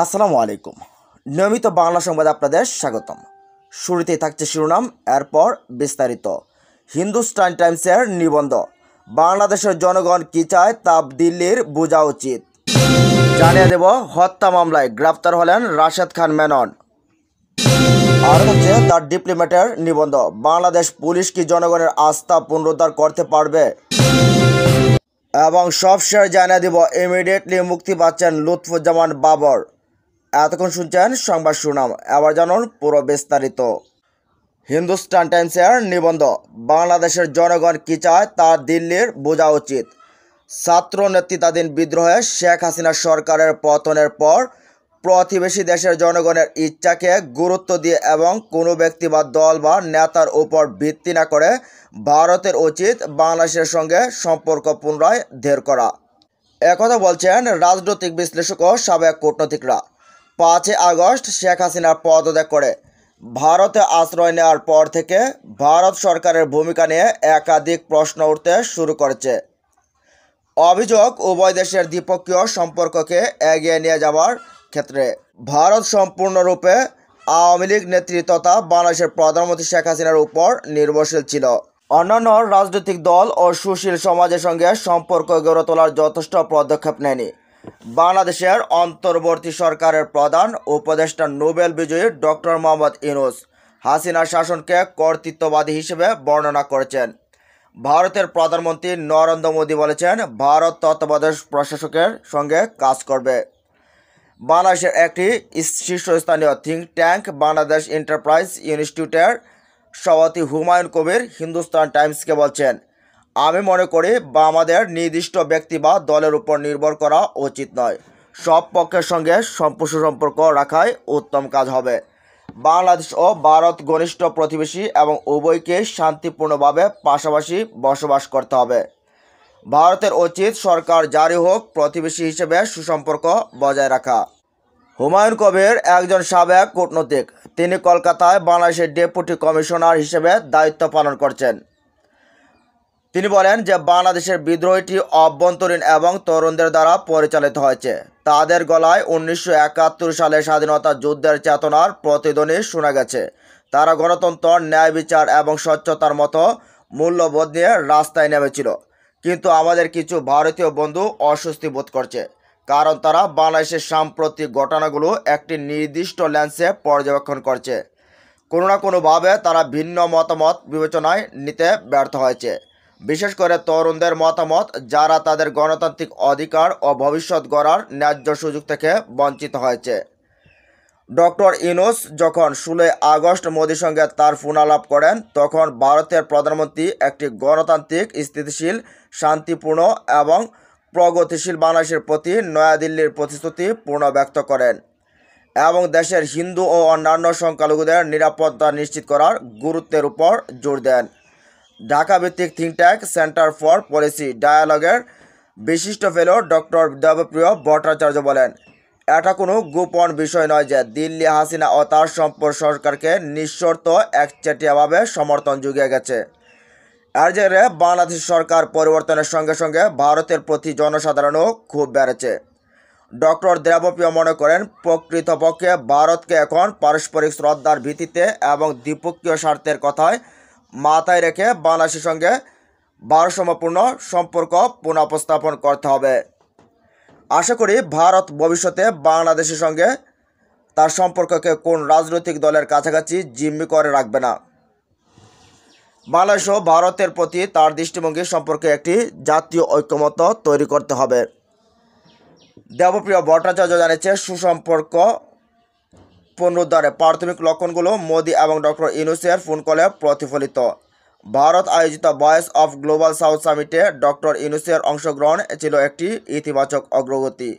আসসালামু আলাইকুম। নিয়মিত বাংলা সংবাদে আপনাদের স্বাগতম। শুরুতেই থাকছে শিরোনাম, এরপর বিস্তারিত। হিন্দুস্তান টাইমসের নিবন্ধ, বাংলাদেশের জনগণ কী চায় তা দিল্লির বোঝা উচিত। জানিয়ে দেব, হত্যা মামলায় গ্রেপ্তার হলেন রাশেদ খান মেনন। আর হচ্ছে দ্য ডিপ্লোম্যাটের নিবন্ধ, বাংলাদেশ পুলিশ কি জনগণের আস্থা পুনরুদ্ধার করতে পারবে। এবং সবশেষ জানিয়ে দিব, ইমিডিয়েটলি মুক্তি পাচ্ছেন লুৎফুজ্জামান বাবর। এতক্ষণ শুনছেন সংবাদ শিরোনাম, এবার জানুন পুরো বিস্তারিত। হিন্দুস্তান টাইমসের নিবন্ধ, বাংলাদেশের জনগণ কী চায় তা দিল্লির বোঝা উচিত। ছাত্র নেতৃত্বাধীন বিদ্রোহে শেখ হাসিনা সরকারের পতনের পর প্রতিবেশী দেশের জনগণের ইচ্ছাকে গুরুত্ব দিয়ে এবং কোনো ব্যক্তি বা দল বা নেতার উপর ভিত্তি না করে ভারতের উচিত বাংলাদেশের সঙ্গে সম্পর্ক পুনরায় ধীর করা। একথা বলছেন রাজনৈতিক বিশ্লেষক ও সাবেক কূটনীতিকরা। 5 আগস্ট শেখ হাসিনা পদত্যাগ করে ভারতে আশ্রয় নেওয়ার পর থেকে ভারত সরকারের ভূমিকা নিয়ে একাধিক প্রশ্ন উঠতে শুরু করেছে। অভিযোগ, উভয় দেশের দ্বিপক্ষীয় সম্পর্ককে এগিয়ে নিয়ে যাওয়ার ক্ষেত্রে ভারত সম্পূর্ণরূপে আওয়ামী লীগ নেতৃত্ব তথা বাংলাদেশের প্রধানমন্ত্রী শেখ হাসিনার উপর নির্ভরশীল ছিল। অন্যান্য রাজনৈতিক দল ও সুশীল সমাজের সঙ্গে সম্পর্ক গড়ে তোলার যথেষ্ট পদক্ষেপ নেয়নি। বাংলাদেশের অন্তর্বর্তী সরকারের প্রধান উপদেষ্টা নোবেল বিজয়ী ডক্টর মোহাম্মদ ইউনূস হাসিনার শাসনকে কর্তৃত্ববাদী হিসেবে বর্ণনা করেছেন। ভারতের প্রধানমন্ত্রী নরেন্দ্র মোদী বলেছেন, ভারত তত্ত্বাবধায়ক প্রশাসকের সঙ্গে কাজ করবে। বাংলাদেশের একটি শীর্ষস্থানীয় থিঙ্ক ট্যাঙ্ক বাংলাদেশ এন্টারপ্রাইজ ইনস্টিটিউটের সভাপতি হুমায়ুন কবির হিন্দুস্তান টাইমসকে বলছেন, আমি মনে করি আমাদের নির্দিষ্ট ব্যক্তি বা দলের উপর নির্ভর করা উচিত নয়। সব পক্ষের সঙ্গে সুসম্পর্ক রাখাই উত্তম কাজ হবে। বাংলাদেশ ও ভারত ঘনিষ্ঠ প্রতিবেশী এবং উভয়কে শান্তিপূর্ণভাবে পাশাপাশি বসবাস করতে হবে। ভারতের উচিত সরকার জারি হোক প্রতিবেশী হিসেবে সুসম্পর্ক বজায় রাখা। হুমায়ুন কবির একজন সাবেক কূটনীতিক। তিনি কলকাতায় বাংলাদেশের ডেপুটি কমিশনার হিসেবে দায়িত্ব পালন করছেন। তিনি বলেন যে বাংলাদেশের বিদ্রোহটি অভ্যন্তরীণ এবং তরুণদের দ্বারা পরিচালিত হয়েছে। তাদের গলায় 1971 সালে স্বাধীনতা যুদ্ধের চেতনার প্রতিধ্বনি শোনা গেছে। তারা গণতন্ত্র, ন্যায় বিচার এবং স্বচ্ছতার মতো মূল্যবোধ নিয়ে রাস্তায় নেমেছিল। কিন্তু আমাদের কিছু ভারতীয় বন্ধু অস্বস্তি বোধ করছে, কারণ তারা বাংলাদেশের সাম্প্রতিক ঘটনাগুলো একটি নির্দিষ্ট লেন্সে পর্যবেক্ষণ করছে। কোনো না কোনোভাবে তারা ভিন্ন মতামত বিবেচনায় নিতে ব্যর্থ হয়েছে, বিশেষ করে তরুণদের মতামত, যারা তাদের গণতান্ত্রিক অধিকার ও ভবিষ্যৎ গড়ার ন্যায্য সুযোগ থেকে বঞ্চিত হয়েছে। ডক্টর ইউনূস যখন 16 আগস্ট মোদির সঙ্গে তার ফোনালাপ করেন, তখন ভারতের প্রধানমন্ত্রী একটি গণতান্ত্রিক, স্থিতিশীল, শান্তিপূর্ণ এবং প্রগতিশীল বাংলাদেশের প্রতি নয়াদিল্লির প্রতিশ্রুতি পুনর্ব্যক্ত করেন এবং দেশের হিন্দু ও অন্যান্য সংখ্যালঘুদের নিরাপত্তা নিশ্চিত করার গুরুত্বের উপর জোর দেন। ঢাকা ভিত্তিক think tank centre for policy ডায়ালগের বিশিষ্ট ফেলো ডক্টর দেবপ্রিয় ভট্টাচার্য বলেন, এটা কোনো গোপন বিষয় নয় যে দিল্লি হাসিনা ও তার সরকারকে নিঃশর্ত একচেটিয়াভাবে সমর্থন জুগিয়ে গেছে। এর জেরে বাংলাদেশ সরকার পরিবর্তনের সঙ্গে সঙ্গে ভারতের প্রতি জনসাধারণও খুব বেড়েছে। ডক্টর দেবপ্রিয় মনে করেন, প্রকৃতপক্ষে ভারতকে এখন পারস্পরিক শ্রদ্ধার ভিত্তিতে এবং দ্বিপক্ষীয় স্বার্থের কথায় মাথায় রেখে বাংলাদেশের সঙ্গে ভারসাম্যপূর্ণ সম্পর্ক পুনঃস্থাপন করতে হবে। আশা করি ভারত ভবিষ্যতে বাংলাদেশের সঙ্গে তার সম্পর্ককে কোন রাজনৈতিক দলের কাছাকাছি জিম্মি করে রাখবে না। বাংলাদেশ ও ভারতের প্রতি তার দৃষ্টিভঙ্গি সম্পর্কে একটি জাতীয় ঐক্যমত্য তৈরি করতে হবে। দেবপ্রিয় ভট্টাচার্য জানিয়েছে, সুসম্পর্ক পুনরুদ্ধারে প্রাথমিক লক্ষণগুলো মোদি এবং ডক্টর ইউনূসের ফোন কলে প্রতিফলিত। ভারত আয়োজিত ভয়েস অফ গ্লোবাল সাউথ সামিটে ডক্টর ইউনূসের অংশগ্রহণ ছিল একটি ইতিবাচক অগ্রগতি।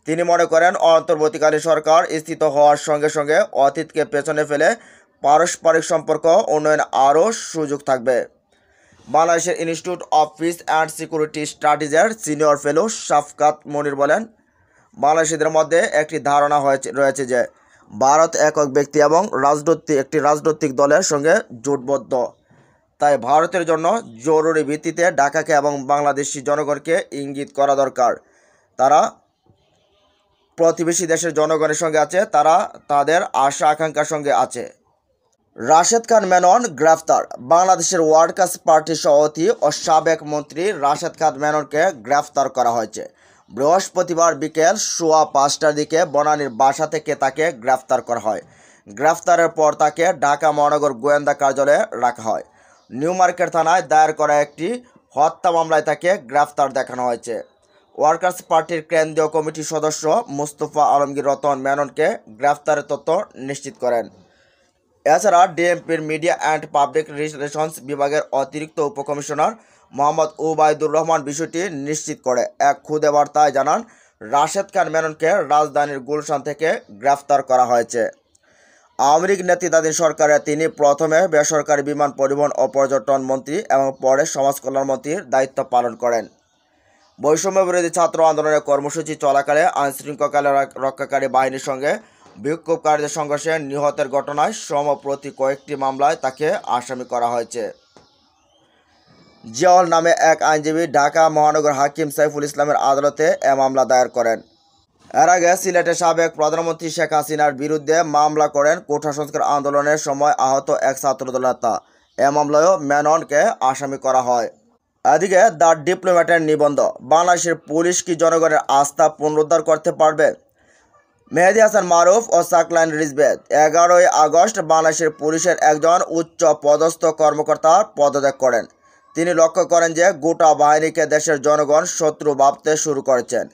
তিনি মনে করেন, অন্তর্বর্তীকালীন সরকার স্থিত হওয়ার সঙ্গে সঙ্গে অতীতকে পেছনে ফেলে পারস্পরিক সম্পর্ক উন্নয়নে আরও সুযোগ থাকবে। বাংলাদেশের institute of peace and security স্টাডিজের সিনিয়র ফেলো শাফকাত মনির বলেন, বাংলাদেশিদের মধ্যে একটি ধারণা রয়েছে যে ভারত একক ব্যক্তি এবং একটি রাজনৈতিক দলের সঙ্গে জোটবদ্ধ। তাই ভারতের জন্য জরুরি ভিত্তিতে ঢাকাকে এবং বাংলাদেশি জনগণকে ইঙ্গিত করা দরকার, তারা প্রতিবেশী দেশের জনগণের সঙ্গে আছে, তারা তাদের আশা আকাঙ্ক্ষার সঙ্গে আছে। রাশেদ খান মেনন গ্রেফতার। বাংলাদেশের ওয়ার্কার্স পার্টির সভাপতি ও সাবেক মন্ত্রী রাশেদ খান মেননকে গ্রেফতার করা হয়েছে। বৃহস্পতিবার বিকেল 5:15টার দিকে বনানীর বাসা থেকে তাকে গ্রেফতার করা হয়। গ্রেফতারের পর তাকে ঢাকা মহানগর গোয়েন্দা কার্যালয়ে রাখা হয়। নিউ মার্কেট থানায় দায়ের করা একটি হত্যা মামলায় তাকে গ্রেফতার দেখানো হয়েছে। ওয়ার্কার্স পার্টির কেন্দ্রীয় কমিটির সদস্য মুস্তফা আলমগীর রতন মেননকে গ্রেফতারের তথ্য নিশ্চিত করেন। এছাড়া ডিএমপির মিডিয়া অ্যান্ড পাবলিক রিলেশনস বিভাগের অতিরিক্ত উপকমিশনার মোহাম্মদ ওবায়দুর রহমান বিষয়টি নিশ্চিত করে এক খুদে বার্তায় জানান, রাশেদ খান মেননকে রাজধানীর গুলশান থেকে গ্রেফতার করা হয়েছে। আওয়ামী লীগ নেতৃত্বাধীন সরকারে তিনি প্রথমে বেসরকারি বিমান পরিবহন ও পর্যটন মন্ত্রী এবং পরে সমাজ কল্যাণ মন্ত্রীর দায়িত্ব পালন করেন। বৈষম্য বিরোধী ছাত্র আন্দোলনের কর্মসূচি চলাকালে আইনশৃঙ্খলা রক্ষাকারী বাহিনীর সঙ্গে বিক্ষোভকারীদের সংঘর্ষে নিহতের ঘটনায় সম্প্রতি কয়েকটি মামলায় তাকে আসামি করা হয়েছে। জিয়াউল নামে এক আইনজীবী ঢাকা মহানগর হাকিম সাইফুল ইসলামের আদালতে এ মামলা দায়ের করেন। এর আগে সিলেটের সাবেক প্রধানমন্ত্রী শেখ হাসিনার বিরুদ্ধে মামলা করেন কোটা সংস্কার আন্দোলনের সময় আহত এক ছাত্রদল নেতা। এ মামলায়ও মেননকে আসামি করা হয়। এদিকে দ্য ডিপ্লোম্যাটের নিবন্ধ, বাংলাদেশের পুলিশ কি জনগণের আস্থা পুনরুদ্ধার করতে পারবে? মেহেদী হাসান মারুফ ও সাকলাইন রিজভী 11ই আগস্ট বাংলাদেশের পুলিশের একজন উচ্চ পদস্থ কর্মকর্তা পদত্যাগ করেন। তিনি লক্ষ্য করেন যে গোটা বাহিনীকে দেশের জনগণ শত্রু ভাবতে শুরু করেছেন।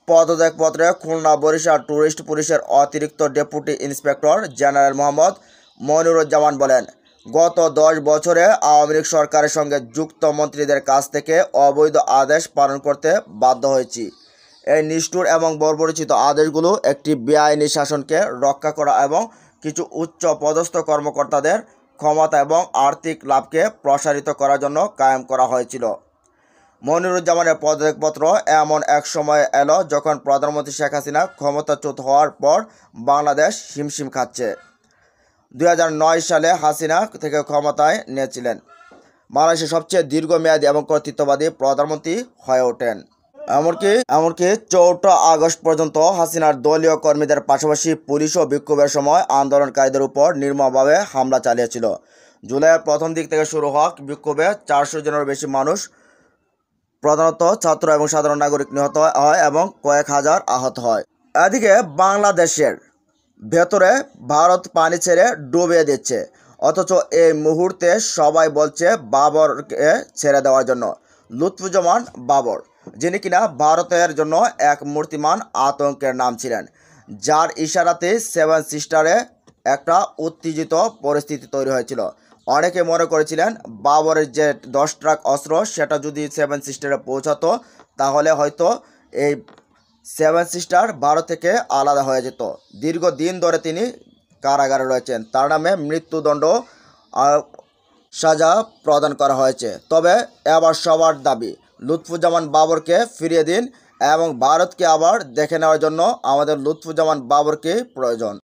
পদত্যাগপত্রে খুলনা বরিশাল ট্যুরিস্ট পুলিশের অতিরিক্ত deputy inspector general Mohammad Moniruzzaman বলেন, গত 10 বছরে আওয়ামী লীগ সরকারের সঙ্গে যুক্ত মন্ত্রীদের কাছ থেকে অবৈধ আদেশ পালন করতে বাধ্য হয়েছি। এই নিষ্ঠুর এবং বর্বরচিত আদেশগুলো একটি বেআইনি শাসনকে রক্ষা করা এবং কিছু উচ্চ পদস্থ কর্মকর্তাদের ক্ষমতা এবং আর্থিক লাভকে প্রসারিত করার জন্য কায়েম করা হয়েছিল। মনিরুজ্জামানের পদত্যাগপত্র এমন এক সময় এলো যখন প্রধানমন্ত্রী শেখ হাসিনা ক্ষমতাচ্যুত হওয়ার পর বাংলাদেশ হিমশিম খাচ্ছে। 2009 সালে হাসিনা থেকে ক্ষমতায় নিয়েছিলেন। বাংলাদেশের সবচেয়ে দীর্ঘমেয়াদী এবং কর্তৃত্ববাদী প্রধানমন্ত্রী হয়ে ওঠেন। এমনকি 4 আগস্ট পর্যন্ত হাসিনার দলীয় কর্মীদের পাশাপাশি পুলিশও বিক্ষোভের সময় আন্দোলনকারীদের উপর নির্মমভাবে হামলা চালিয়েছিল। জুলাইয়ের প্রথম দিক থেকে শুরু হওয়া বিক্ষোভে 400 জনেরও বেশি মানুষ, প্রধানত ছাত্র এবং সাধারণ নাগরিক নিহত হয় এবং কয়েক হাজার আহত হয়। এদিকে বাংলাদেশের ভেতরে ভারত পানি ছেড়ে ডুবিয়ে দিচ্ছে, অথচ এই মুহূর্তে সবাই বলছে বাবরকে ছেড়ে দেওয়ার জন্য। লুৎফুজ্জামান বাবর, যিনি কিনা ভারতের জন্য এক মূর্তিমান আতঙ্কের নাম ছিলেন, যার ইশারাতে 7 সিস্টারে একটা উত্তেজিত পরিস্থিতি তৈরি হয়েছিল। অনেকে মনে করেছিলেন বাবরের যে 10 ট্রাক অস্ত্র সেটা যদি 7 সিস্টারে পৌঁছাতো তাহলে হয়তো এই 7 সিস্টার ভারত থেকে আলাদা হয়ে যেত। দীর্ঘদিন ধরে তিনি কারাগারে রয়েছেন, তার নামে মৃত্যুদণ্ড সাজা প্রদান করা হয়েছে। তবে এবার সবার দাবি লুৎফুজ্জামান বাবরকে ফিরিয়ে দিন এবং ভারতকে আবার দেখে নেওয়ার জন্য আমাদের লুৎফুজ্জামান বাবরকে প্রয়োজন।